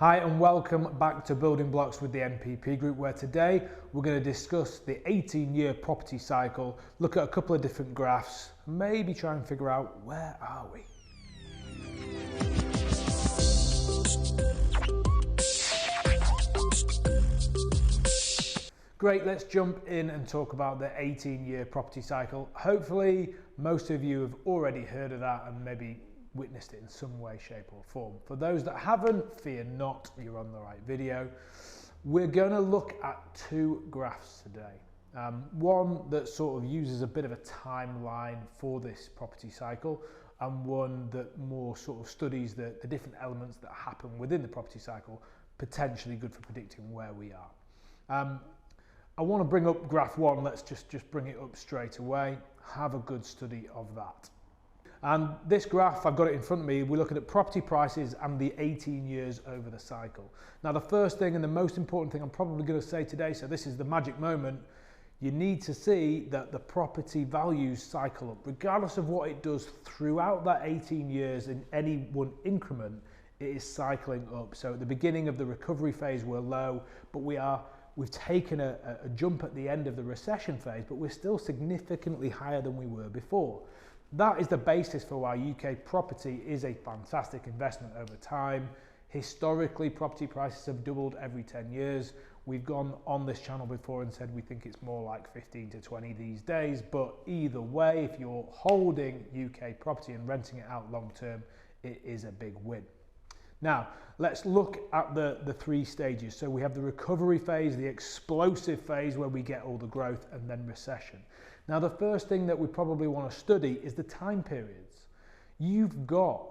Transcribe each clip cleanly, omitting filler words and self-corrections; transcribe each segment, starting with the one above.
Hi and welcome back to Building Blocks with the NPP Group, where today we're going to discuss the 18-year property cycle, look at a couple of different graphs, maybe try and figure out where are we. Great, let's jump in and talk about the 18-year property cycle. Hopefully most of you have already heard of that and maybe witnessed it in some way, shape or form. For those that haven't, fear not, you're on the right video. We're going to look at two graphs today. One that sort of uses a bit of a timeline for this property cycle, and one that more sort of studies the different elements that happen within the property cycle, potentially good for predicting where we are. I want to bring up graph one. Let's just bring it up straight away. Have a good study of that. And this graph, I've got it in front of me, we're looking at property prices and the 18 years over the cycle. Now the first thing and the most important thing I'm probably going to say today, so this is the magic moment, you need to see that the property values cycle up. Regardless of what it does throughout that 18 years in any one increment, it is cycling up. So at the beginning of the recovery phase we're low, but we've taken a jump at the end of the recession phase, but we're still significantly higher than we were before. That is the basis for why UK property is a fantastic investment over time. Historically, property prices have doubled every 10 years. We've gone on this channel before and said we think it's more like 15 to 20 these days, but either way, if you're holding UK property and renting it out long term, it is a big win. Now, let's look at the three stages. So we have the recovery phase, the explosive phase where we get all the growth, and then recession. Now, the first thing that we probably want to study is the time periods. You've got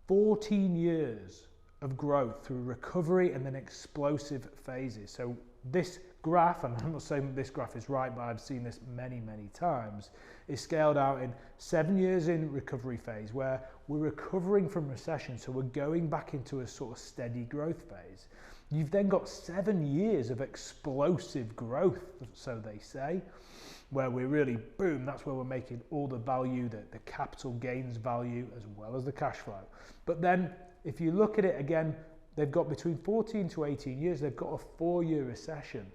14 years of growth through recovery and then explosive phases. So this graph, and I'm not saying this graph is right, but I've seen this many, many times, is scaled out in 7 years in recovery phase where we're recovering from recession. So we're going back into a sort of steady growth phase. You've then got 7 years of explosive growth, so they say, where we're really, boom, that's where we're making all the value, the capital gains value, as well as the cash flow. But then if you look at it again, they've got between 14 to 18 years, they've got a 4-year recession.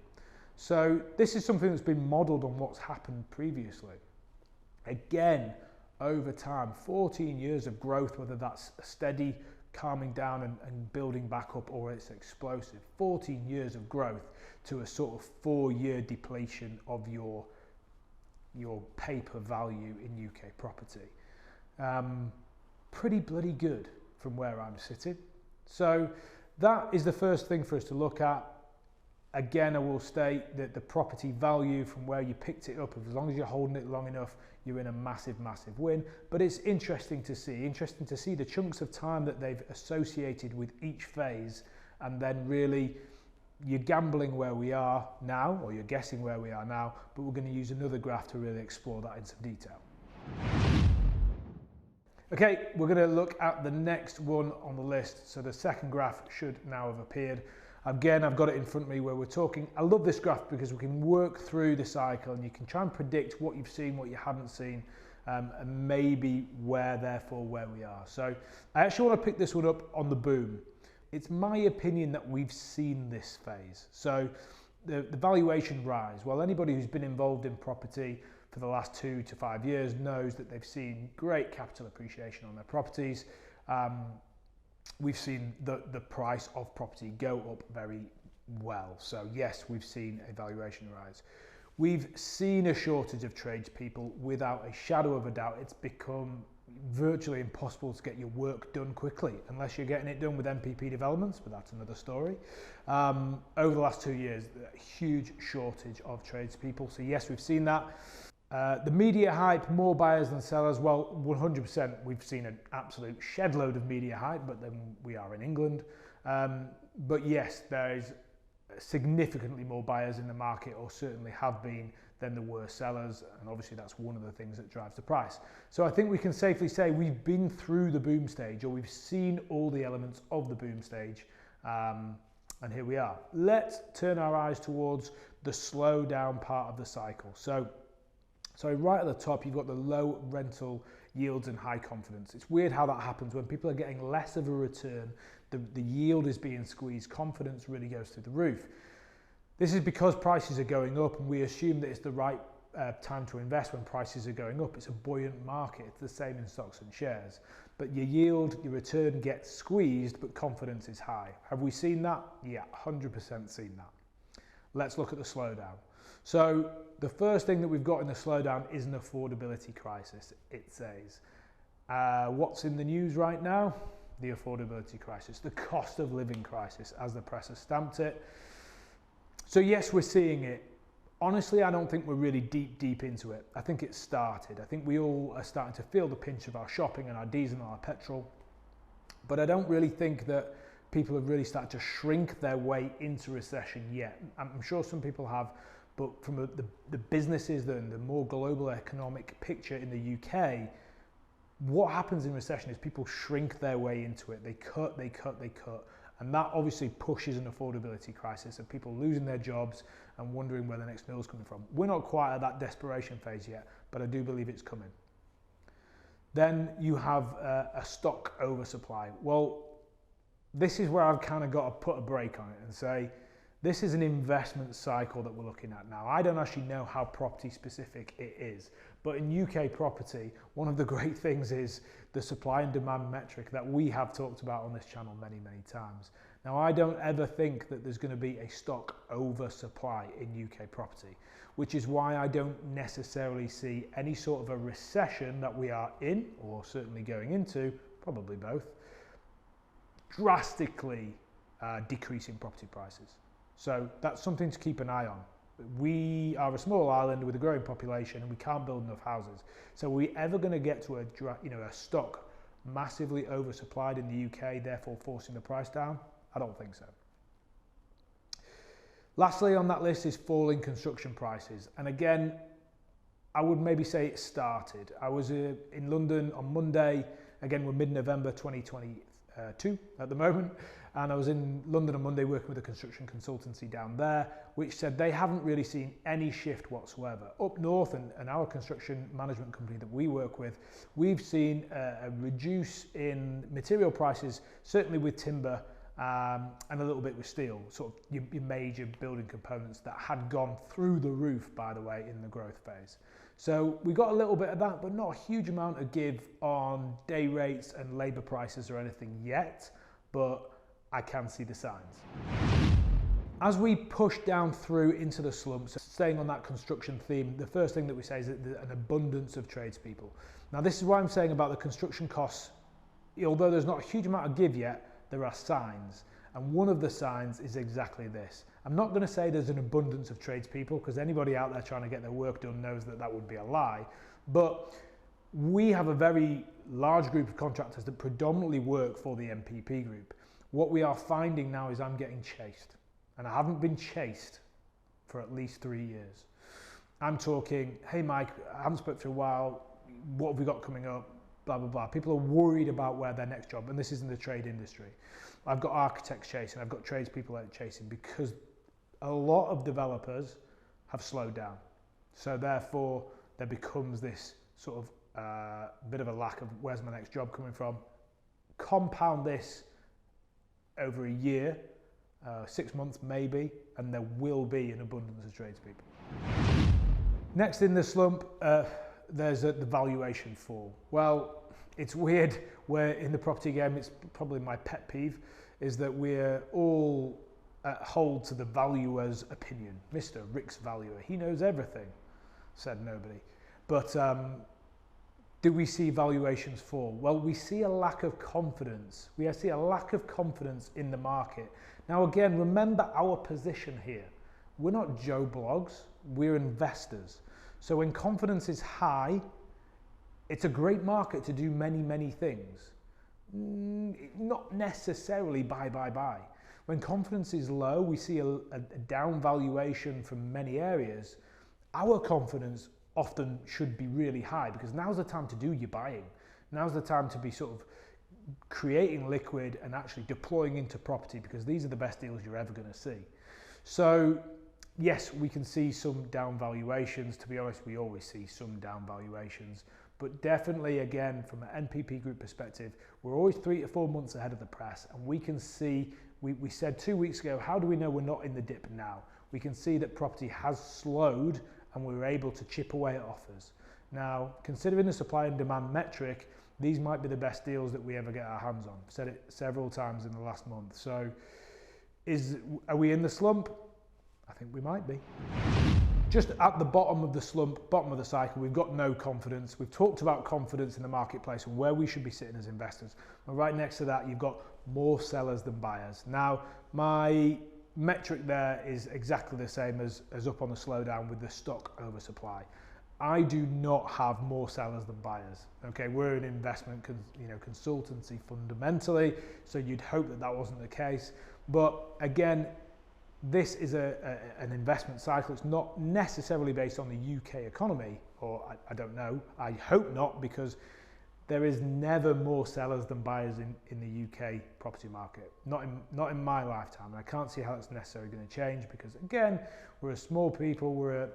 So this is something that's been modeled on what's happened previously. Again, over time, 14 years of growth, whether that's a steady calming down and building back up or it's explosive. 14 years of growth to a sort of 4-year depletion of your paper value in UK property. Pretty bloody good from where I'm sitting. So that is the first thing for us to look at. Again, I will state that the property value from where you picked it up, as long as you're holding it long enough, you're in a massive, massive win. But it's interesting to see the chunks of time that they've associated with each phase, and then really you're gambling where we are now, or you're guessing where we are now, but we're going to use another graph to really explore that in some detail. Okay, we're going to look at the next one on the list. So the second graph should now have appeared. Again, I've got it in front of me where we're talking. I love this graph because we can work through the cycle and you can try and predict what you've seen, what you haven't seen, and maybe therefore where we are. So I actually want to pick this one up on the boom. It's my opinion that we've seen this phase. So the valuation rise. Well, anybody who's been involved in property for the last 2 to 5 years knows that they've seen great capital appreciation on their properties. We've seen the price of property go up very well. So yes, we've seen a valuation rise. We've seen a shortage of tradespeople. Without a shadow of a doubt, it's become virtually impossible to get your work done quickly unless you're getting it done with NPP developments, but that's another story. Over the last 2 years, a huge shortage of tradespeople. So yes, we've seen that. The media hype, more buyers than sellers. Well, 100% we've seen an absolute shed load of media hype, but then we are in England. But yes, there is significantly more buyers in the market, or certainly have been, than there were sellers, and obviously that's one of the things that drives the price. So I think we can safely say we've been through the boom stage, or we've seen all the elements of the boom stage, and here we are. Let's turn our eyes towards the slowdown part of the cycle. So right at the top, you've got the low rental yields and high confidence. It's weird how that happens. When people are getting less of a return, the yield is being squeezed, confidence really goes through the roof. This is because prices are going up, and we assume that it's the right time to invest when prices are going up. It's a buoyant market. It's the same in stocks and shares. But your yield, your return gets squeezed, but confidence is high. Have we seen that? Yeah, 100% seen that. Let's look at the slowdown. So the first thing that we've got in the slowdown is an affordability crisis, it says. What's in the news right now? The affordability crisis, the cost of living crisis, as the press has stamped it. So yes, we're seeing it. Honestly, I don't think we're really deep into it. I think it's started. I think we all are starting to feel the pinch of our shopping and our diesel and our petrol. But I don't really think that people have really started to shrink their way into recession yet. I'm sure some people have, but from the businesses and the more global economic picture in the UK, what happens in recession is people shrink their way into it. They cut. And that obviously pushes an affordability crisis of people losing their jobs and wondering where the next meal is coming from. We're not quite at that desperation phase yet, but I do believe it's coming. Then you have a stock oversupply. Well, this is where I've kind of got to put a break on it and say, this is an investment cycle that we're looking at now. I don't actually know how property specific it is, but in UK property, one of the great things is the supply and demand metric that we have talked about on this channel many times. Now, I don't ever think that there's going to be a stock oversupply in UK property, which is why I don't necessarily see any sort of a recession that we are in, or certainly going into, probably both, drastically decreasing property prices. So that's something to keep an eye on. We are a small island with a growing population and we can't build enough houses. So are we ever going to get to a stock massively oversupplied in the UK, therefore forcing the price down? I don't think so. Lastly on that list is falling construction prices. And again, I would maybe say it started. I was in London on Monday. Again, we're mid-November 2022 at the moment. And I was in London on Monday working with a construction consultancy down there, which said they haven't really seen any shift whatsoever. Up north, and our construction management company that we work with, we've seen a reduce in material prices, certainly with timber and a little bit with steel, sort of your major building components that had gone through the roof, by the way, in the growth phase. So we got a little bit of that, but not a huge amount of give on day rates and labour prices or anything yet, but I can see the signs. As we push down through into the slumps, staying on that construction theme, the first thing that we say is that there's an abundance of tradespeople. Now, this is why I'm saying about the construction costs, although there's not a huge amount of give yet, there are signs. And one of the signs is exactly this. I'm not going to say there's an abundance of tradespeople, because anybody out there trying to get their work done knows that that would be a lie. But we have a very large group of contractors that predominantly work for the MPP group. What we are finding now is I'm getting chased, and I haven't been chased for at least 3 years. I'm talking, hey Mike, I haven't spoken for a while, what have we got coming up, blah, blah, blah. People are worried about where their next job, and this is in the trade industry. I've got architects chasing, I've got tradespeople out chasing, because a lot of developers have slowed down. So therefore, there becomes this sort of bit of a lack of where's my next job coming from. Compound this over a year, 6 months maybe, and there will be an abundance of tradespeople. Next in the slump, there's the valuation fall. Well, it's weird where in the property game, it's probably my pet peeve, is that we're all hold to the valuer's opinion. Mr. Rick's valuer, he knows everything, said nobody. But do we see valuations fall? Well, we see a lack of confidence. We see a lack of confidence in the market. Now, again, remember our position here. We're not Joe Blogs, we're investors. So when confidence is high, it's a great market to do many things. Not necessarily buy. When confidence is low, we see a down valuation from many areas. Our confidence often should be really high, because now's the time to do your buying. Now's the time to be sort of creating liquid and actually deploying into property, because these are the best deals you're ever going to see. So yes, we can see some down valuations. To be honest, we always see some down valuations, But definitely, again, from an NPP Group perspective, we're always 3 to 4 months ahead of the press, and we can see, we said 2 weeks ago, how do we know we're not in the dip now? We can see that property has slowed and we were able to chip away at offers. Now, considering the supply and demand metric, these might be the best deals that we ever get our hands on. I've said it several times in the last month. So are we in the slump? I think we might be. Just at the bottom of the slump, bottom of the cycle, we've got no confidence. We've talked about confidence in the marketplace and where we should be sitting as investors. And right next to that, you've got more sellers than buyers. Now, my metric there is exactly the same as up on the slowdown with the stock oversupply. I do not have more sellers than buyers. Okay, we're an investment consultancy fundamentally, so you'd hope that that wasn't the case. But again, this is an investment cycle. It's not necessarily based on the UK economy, or I don't know. I hope not, because there is never more sellers than buyers in the UK property market. Not in my lifetime. And I can't see how it's necessarily going to change, because again, we're a small people, we're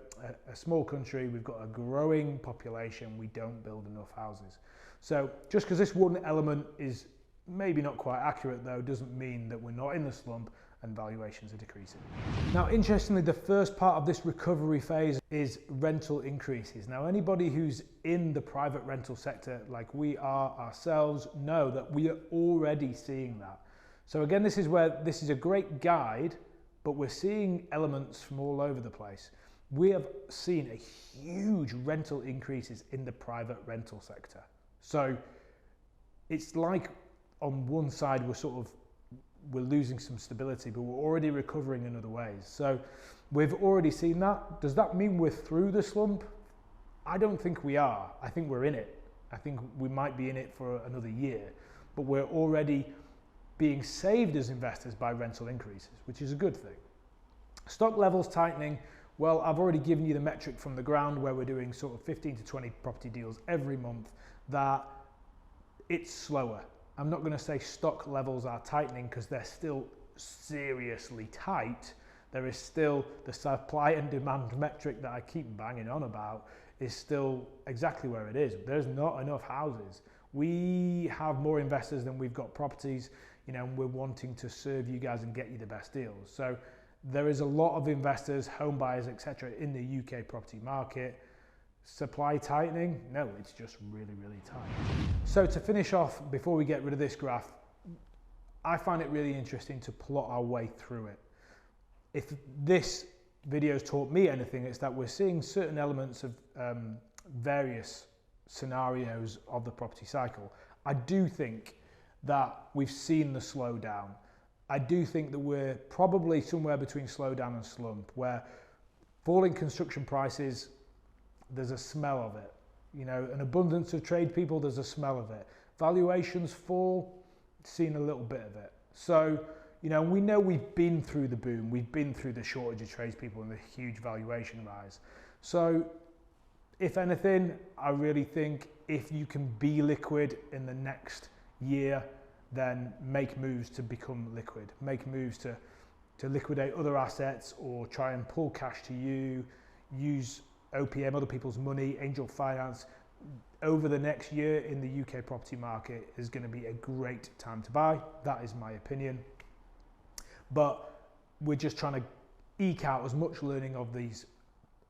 a small country, we've got a growing population, we don't build enough houses. So just because this one element is maybe not quite accurate though, doesn't mean that we're not in the slump and valuations are decreasing. Now, interestingly, the first part of this recovery phase is rental increases. Now, anybody who's in the private rental sector, like we are ourselves, know that we are already seeing that. So again, this is a great guide, but we're seeing elements from all over the place. We have seen a huge rental increases in the private rental sector. So it's like on one side we're losing some stability, but we're already recovering in other ways. So we've already seen that. Does that mean we're through the slump? I don't think we are. I think we're in it. I think we might be in it for another year, but we're already being saved as investors by rental increases, which is a good thing. Stock levels tightening. Well, I've already given you the metric from the ground where we're doing sort of 15 to 20 property deals every month, that it's slower. I'm not going to say stock levels are tightening, because they're still seriously tight. There is still the supply and demand metric that I keep banging on about is still exactly where it is. There's not enough houses. We have more investors than we've got properties, and we're wanting to serve you guys and get you the best deals. So there is a lot of investors, home buyers, etc. in the UK property market. Supply tightening? No, it's just really, really tight. So to finish off, before we get rid of this graph, I find it really interesting to plot our way through it. If this video has taught me anything, it's that we're seeing certain elements of various scenarios of the property cycle. I do think that we've seen the slowdown. I do think that we're probably somewhere between slowdown and slump, where falling construction prices, there's a smell of it. An abundance of tradespeople, there's a smell of it. Valuations fall, seen a little bit of it. So, we know we've been through the boom, we've been through the shortage of tradespeople and the huge valuation rise. So, if anything, I really think if you can be liquid in the next year, then make moves to become liquid. Make moves to liquidate other assets, or try and pull cash to you, use OPM, other people's money, angel finance. Over the next year in the UK property market is going to be a great time to buy. That is my opinion. But we're just trying to eke out as much learning of these,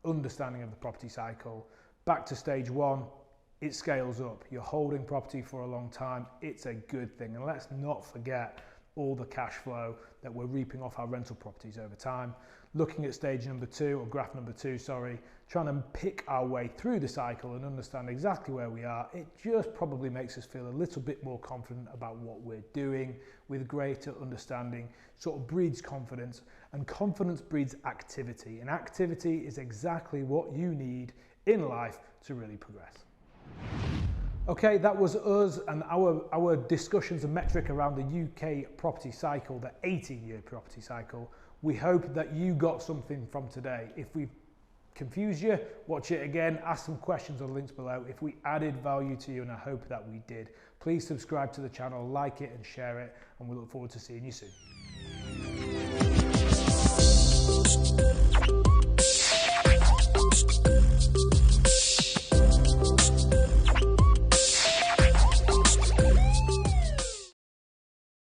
understanding of the property cycle. Back to stage one, it scales up. You're holding property for a long time. It's a good thing. And let's not forget all the cash flow that we're reaping off our rental properties over time. Looking at stage number 2, or graph number 2, sorry, trying to pick our way through the cycle and understand exactly where we are, it just probably makes us feel a little bit more confident about what we're doing, with greater understanding, sort of breeds confidence, and confidence breeds activity, and activity is exactly what you need in life to really progress. Okay, that was us and our discussions and metric around the UK property cycle, the 18-year property cycle. We hope that you got something from today. If we've confused you, watch it again, ask some questions on the links below. If we added value to you, and I hope that we did, please subscribe to the channel, like it and share it, and we look forward to seeing you soon.